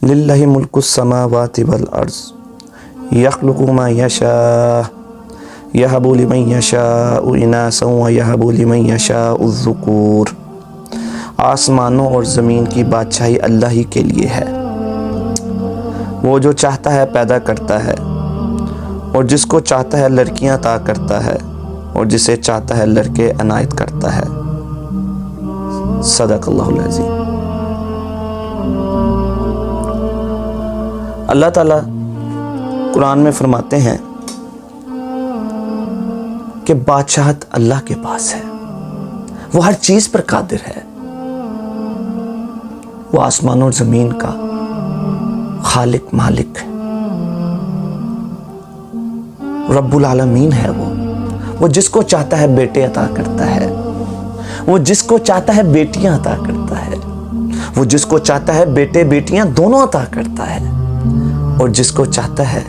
लिल्लाहि मुल्कुस समावाति वल अर्ज़ यख्लुक़ु मा यशा यहबु लिमन यशाउ इनासन व यहबु लिमन यशाउ ज़ुकूर। आसमानों और ज़मीन की बादशाही अल्लाह ही के लिए है। वो जो चाहता है पैदा करता है और जिसको चाहता है लड़कियां अता करता है और जिसे चाहता है लड़के अनायत करता है। सदक़ल्लाहुल अज़ीम। अल्लाह ताला कुरान में फरमाते हैं कि बादशाहत अल्लाह के पास है, वो हर चीज़ पर कादिर है। वो आसमान और ज़मीन का खालिक मालिक है, रब्बुल आलमीन है। वो जिसको चाहता है बेटे अता करता है, वो जिसको चाहता है बेटियां अता करता है, वो जिसको चाहता है बेटे बेटियां दोनों अता करता है, और जिसको चाहता है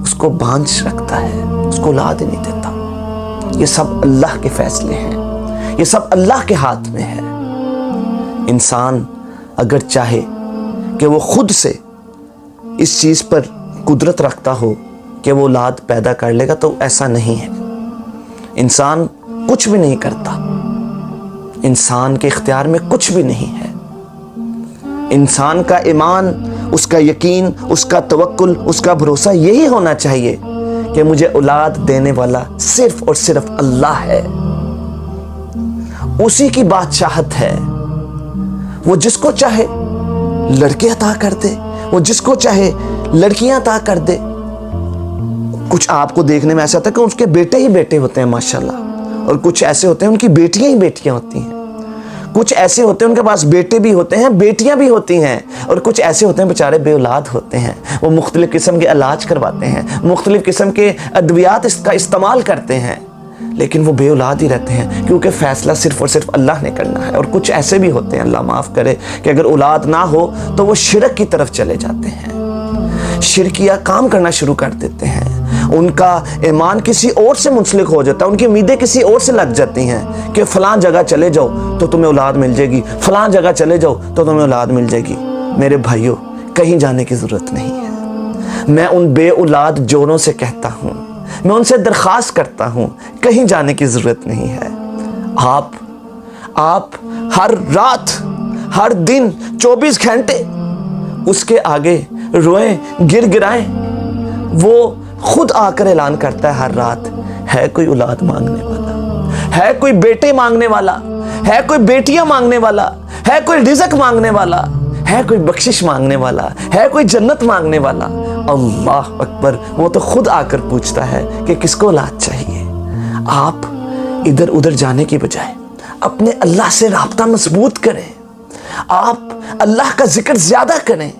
उसको बांझ रखता है, उसको औलाद ही नहीं देता। ये सब अल्लाह के फैसले हैं, ये सब अल्लाह के हाथ में है। इंसान अगर चाहे कि वो खुद से इस चीज़ पर कुदरत रखता हो कि वो औलाद पैदा कर लेगा, तो ऐसा नहीं है। इंसान कुछ भी नहीं करता, इंसान के इख्तियार में कुछ भी नहीं है। इंसान का ईमान, उसका यकीन, उसका तवक्कुल, उसका भरोसा यही होना चाहिए कि मुझे औलाद देने वाला सिर्फ और सिर्फ अल्लाह है, उसी की बादशाहत है। वो जिसको चाहे लड़के अता कर दे, वो जिसको चाहे लड़कियां अता कर दे। कुछ आपको देखने में ऐसा आता है कि उसके बेटे ही बेटे होते हैं माशाल्लाह, और कुछ ऐसे होते हैं उनकी बेटियां ही बेटियां होती हैं। कुछ ऐसे होते हैं उनके पास बेटे भी होते हैं, बेटियां भी होती हैं, और कुछ ऐसे होते हैं बेचारे बेऔलाद होते हैं। वो मुख्तलिफ किस्म के इलाज करवाते हैं, मुख्तलिफ किस्म के अद्वियात इसका इस्तेमाल करते हैं, लेकिन वो बेऔलाद ही रहते हैं, क्योंकि फ़ैसला सिर्फ और सिर्फ अल्लाह ने करना है। और कुछ ऐसे भी होते हैं, अल्लाह माफ़ करे, कि अगर औलाद ना हो तो वो शिरक की तरफ चले जाते हैं, शिरकिया काम करना शुरू कर देते हैं। उनका ईमान किसी और से मुंसलिक हो जाता है, उनकी उम्मीदें किसी और से लग जाती हैं कि फ़लाँ जगह चले जाओ तो तुम्हें औलाद मिल जाएगी, फ़लाँ जगह चले जाओ तो तुम्हें औलाद मिल जाएगी। मेरे भाइयों, कहीं जाने की ज़रूरत नहीं है। मैं उन बेऔलाद जोड़ों से कहता हूँ, मैं उनसे दरख्वास्त करता हूँ, कहीं जाने की ज़रूरत नहीं है। आप हर रात, हर दिन 24 घंटे उसके आगे रोएं, गिर गिराएं। वो खुद आकर ऐलान करता है हर रात, है कोई औलाद मांगने वाला, है कोई बेटे मांगने वाला, है कोई बेटियां मांगने वाला, है कोई रिज़्क़ मांगने वाला, है कोई बख्शिश मांगने वाला, है कोई जन्नत मांगने वाला। अल्लाह अकबर। वो तो खुद आकर पूछता है कि किसको औलाद चाहिए। आप इधर उधर जाने की बजाय अपने अल्लाह से राब्ता मजबूत करें, आप अल्लाह का जिक्र ज़्यादा करें,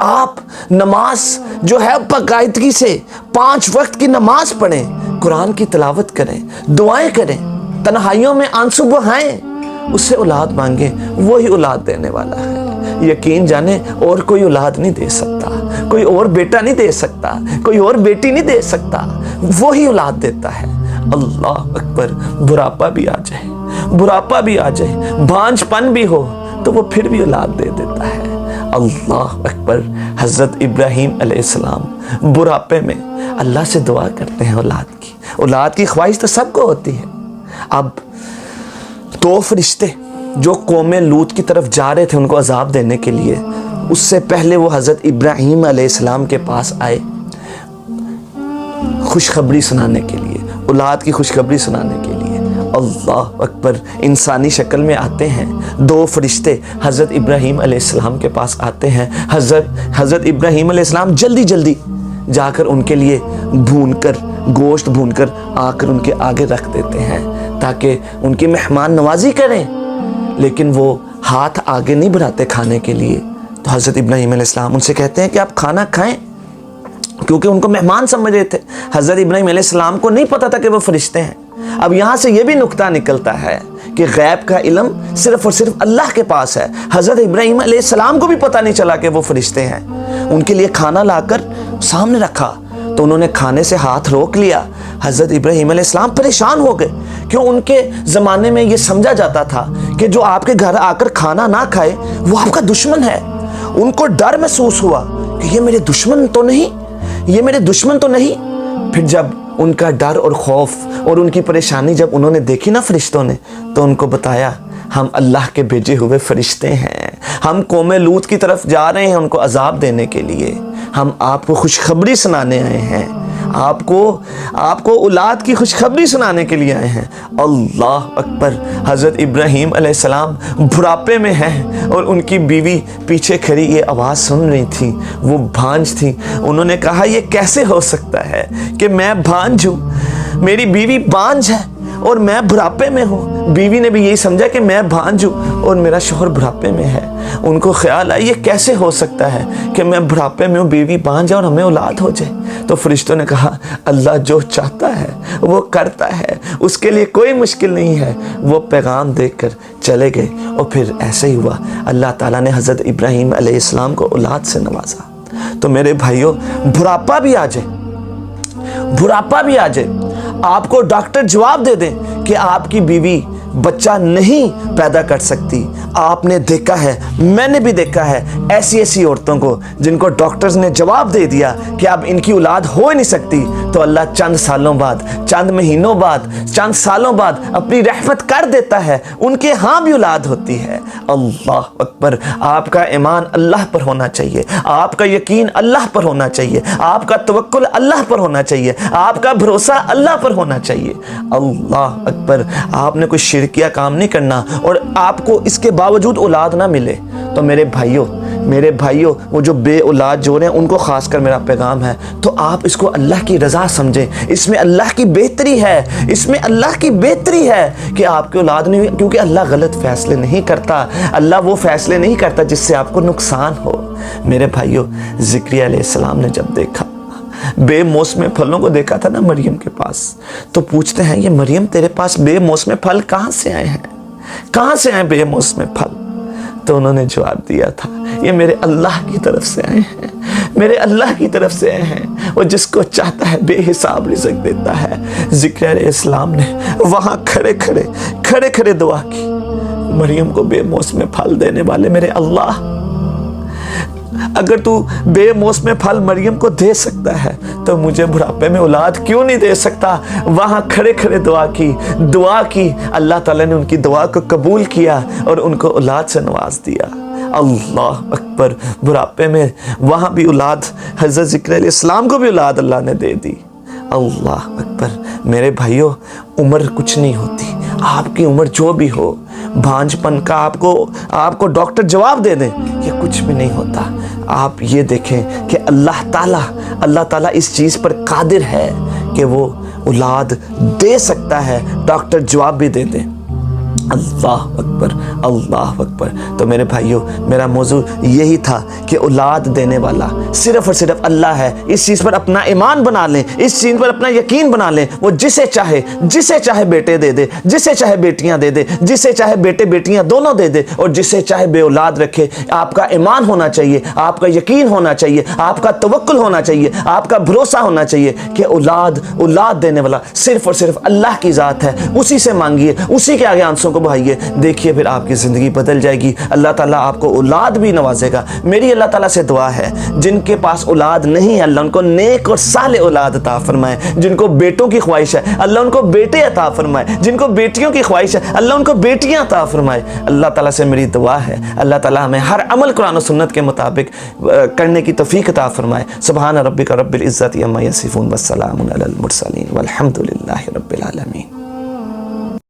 आप नमाज जो है बाकायदगी से 5 वक्त की नमाज पढ़ें, कुरान की तिलावत करें, दुआएं करें, तन्हाइयों में आंसू बहाएं, उससे औलाद मांगे, वही औलाद देने वाला है। यकीन जाने और कोई औलाद नहीं दे सकता, कोई और बेटा नहीं दे सकता, कोई और बेटी नहीं दे सकता, वही औलाद देता है। अल्लाह अकबर। बुढ़ापा भी आ जाए, बुढ़ापा भी आ जाए, भांजपन भी हो, तो वो फिर भी औलाद दे देता है। अल्लाह अकबर। हज़रत इब्राहीम अलैहिस्सलाम बुढ़ापे में अल्लाह से दुआ करते हैं औलाद की ख्वाहिश तो सबको होती है। अब 2 फरिश्ते जो कौम लूत की तरफ जा रहे थे उनको अजाब देने के लिए, उससे पहले वो हज़रत इब्राहीम अलैहिस्सलाम के पास आए खुशखबरी सुनाने के लिए, औलाद की खुशखबरी सुनाने के लिए। अल्लाह अकबर। इंसानी शक्ल में आते हैं 2 फरिश्ते, हज़रत इब्राहीम अलैहिस्सलाम के पास आते हैं। हज़रत इब्राहीम अलैहिस्सलाम जल्दी जल्दी जाकर उनके लिए गोश्त भूनकर आकर उनके आगे रख देते हैं ताकि उनकी मेहमान नवाजी करें, लेकिन वो हाथ आगे नहीं बढ़ाते खाने के लिए। तो हज़रत इब्राहीम अलैहिस्सलाम उनसे कहते हैं कि आप खाना खाएं, क्योंकि उनको मेहमान समझ रहे थे। हज़रत इब्राहीम अलैहिस्सलाम को नहीं पता था कि वो फरिश्ते हैं। अब यहाँ से ये भी नुक्ता निकलता है कि गैब का इल्म सिर्फ और सिर्फ अल्लाह के पास है। हज़रत इब्राहीम अलैहिस्सलाम को भी पता नहीं चला कि वो फरिश्ते हैं। उनके लिए खाना लाकर सामने रखा तो उन्होंने खाने से हाथ रोक लिया। हज़रत इब्राहीम अलैहिस्सलाम परेशान हो गए, क्यों उनके ज़माने में ये समझा जाता था कि जो आपके घर आकर खाना ना खाए वो आपका दुश्मन है, ان کو ڈر محسوس ہوا کہ یہ میرے دشمن تو نہیں، یہ میرے دشمن تو نہیں۔ پھر جب ان کا ڈر اور خوف اور ان کی پریشانی جب انہوں نے دیکھی نا فرشتوں نے، تو ان کو بتایا ہم اللہ کے بھیجے ہوئے فرشتے ہیں، ہم قوم لوط کی طرف جا رہے ہیں ان کو عذاب دینے کے لیے، ہم آپ کو خوشخبری سنانے آئے ہیں، آپ کو اولاد کی خوشخبری سنانے کے لیے آئے ہیں۔ اللہ اکبر۔ حضرت ابراہیم علیہ السلام بڑھاپے میں ہیں اور ان کی بیوی پیچھے کھڑی یہ آواز سن رہی تھی، وہ بھانج تھی۔ انہوں نے کہا یہ کیسے ہو سکتا ہے کہ میں بھانج ہوں، میری بیوی بھانج ہے اور میں بڑھاپے میں ہوں۔ بیوی نے بھی یہی سمجھا کہ میں بھانج ہوں اور میرا شوہر بڑھاپے میں ہے۔ ان کو خیال آیا یہ کیسے ہو سکتا ہے کہ میں بڑھاپے میں ہوں، بیوی بھانج ہے اور ہمیں اولاد ہو جائے۔ تو فرشتوں نے کہا اللہ جو چاہتا ہے وہ کرتا ہے، اس کے لیے کوئی مشکل نہیں ہے۔ وہ پیغام دے کر چلے گئے اور پھر ایسے ہی ہوا، اللہ تعالیٰ نے حضرت ابراہیم علیہ السلام کو اولاد سے نوازا۔ تو میرے بھائیوں، بڑھاپا بھی آ جائے، بڑھاپا بھی آ جائے، آپ کو ڈاکٹر جواب دے دیں کہ آپ کی بیوی بچہ نہیں پیدا کر سکتی، آپ نے دیکھا ہے، میں نے بھی دیکھا ہے ایسی عورتوں کو جن کو ڈاکٹرز نے جواب دے دیا کہ اب ان کی اولاد ہو ہی نہیں سکتی، تو اللہ چند سالوں بعد، چند مہینوں بعد، چند سالوں بعد اپنی رحمت کر دیتا ہے، ان کے ہاں بھی اولاد ہوتی ہے۔ اللہ اکبر۔ آپ کا ایمان اللہ پر ہونا چاہیے، آپ کا یقین اللہ پر ہونا چاہیے، آپ کا توکل اللہ پر ہونا چاہیے، آپ کا بھروسہ اللہ پر ہونا چاہیے۔ اللہ اکبر۔ آپ نے کوئی شرکیہ کام نہیں کرنا اور آپ کو اس کے باوجود اولاد نہ ملے تو میرے بھائیوں وہ جو بے اولاد جو رہے ہیں ان کو خاص کر میرا پیغام ہے، تو آپ اس کو اللہ کی رضا سمجھیں، اس میں اللہ کی بہتری ہے، اس میں اللہ کی بہتری ہے کہ آپ کی اولاد نہیں ہوئی، کیونکہ اللہ غلط فیصلے نہیں کرتا، اللہ وہ فیصلے نہیں کرتا جس سے آپ کو نقصان ہو۔ میرے بھائیوں، زکریا علیہ السلام نے جب دیکھا، بے موسم پھلوں کو دیکھا تھا نا مریم کے پاس، تو پوچھتے ہیں یہ مریم تیرے پاس بے موسم پھل کہاں سے آئے ہیں، کہاں سے آئے بے موسم پھل؟ تو انہوں نے جواب دیا تھا یہ میرے اللہ کی طرف سے آئے ہیں، میرے اللہ کی طرف سے آئے ہیں، وہ جس کو چاہتا ہے بے حساب رزق دیتا ہے۔ زکریا علیہ السلام نے وہاں کھڑے کھڑے دعا کی، مریم کو بے موسم پھل دینے والے میرے اللہ، اگر تو بے موسم پھل مریم کو دے سکتا ہے تو مجھے بڑھاپے میں اولاد کیوں نہیں دے سکتا؟ وہاں کھڑے دعا کی، اللہ تعالیٰ نے ان کی دعا کو قبول کیا اور ان کو اولاد سے نواز دیا۔ اللہ اکبر۔ بڑھاپے میں وہاں بھی اولاد، حضرت زکریا علیہ السلام کو بھی اولاد اللہ نے دے دی۔ اللہ اکبر۔ میرے بھائیوں، عمر کچھ نہیں ہوتی، آپ کی عمر جو بھی ہو، بھانج پن کا آپ کو ڈاکٹر جواب دے دیں، یہ کچھ بھی نہیں ہوتا۔ آپ یہ دیکھیں کہ اللہ تعالیٰ اس چیز پر قادر ہے کہ وہ اولاد دے سکتا ہے، ڈاکٹر جواب بھی دے دیں۔ اللہ اکبر، اللہ اکبر۔ تو میرے بھائیوں، میرا موضوع یہی تھا کہ اولاد دینے والا صرف اور صرف اللہ ہے۔ اس چیز پر اپنا ایمان بنا لیں، اس چیز پر اپنا یقین بنا لیں۔ وہ جسے چاہے بیٹے دے دے، جسے چاہے بیٹیاں دے دے، جسے چاہے بیٹے بیٹیاں دونوں دے دے، اور جسے چاہے بے اولاد رکھے۔ آپ کا ایمان ہونا چاہیے، آپ کا یقین ہونا چاہیے، آپ کا توکل ہونا چاہیے، آپ کا بھروسہ ہونا چاہیے کہ اولاد دینے والا صرف اور صرف اللہ کی ذات ہے۔ اسی سے مانگیے، اسی کے آگے آنسوں کو بہائیے، دیکھیے پھر آپ کی زندگی بدل جائے گی۔ اللہ تعالیٰ آپ کو اولاد بھی نوازے گا۔ میری اللہ تعالیٰ سے دعا ہے جن کے پاس اولاد نہیں ہے، اللہ ان کو نیک اور صالح اولاد عطا فرمائے۔ جن کو بیٹوں کی خواہش ہے، اللہ ان کو بیٹے عطا فرمائے۔ جن کو بیٹیوں کی خواہش ہے، اللہ ان کو بیٹیاں عطا فرمائے۔ اللہ تعالیٰ سے میری دعا ہے اللہ تعالیٰ ہمیں ہر عمل قرآن و سنت کے مطابق کرنے کی توفیق عطا فرمائے۔ سبحان ربک رب العزت عما یصفون والسلام علی المرسلین والحمد للہ رب العالمین۔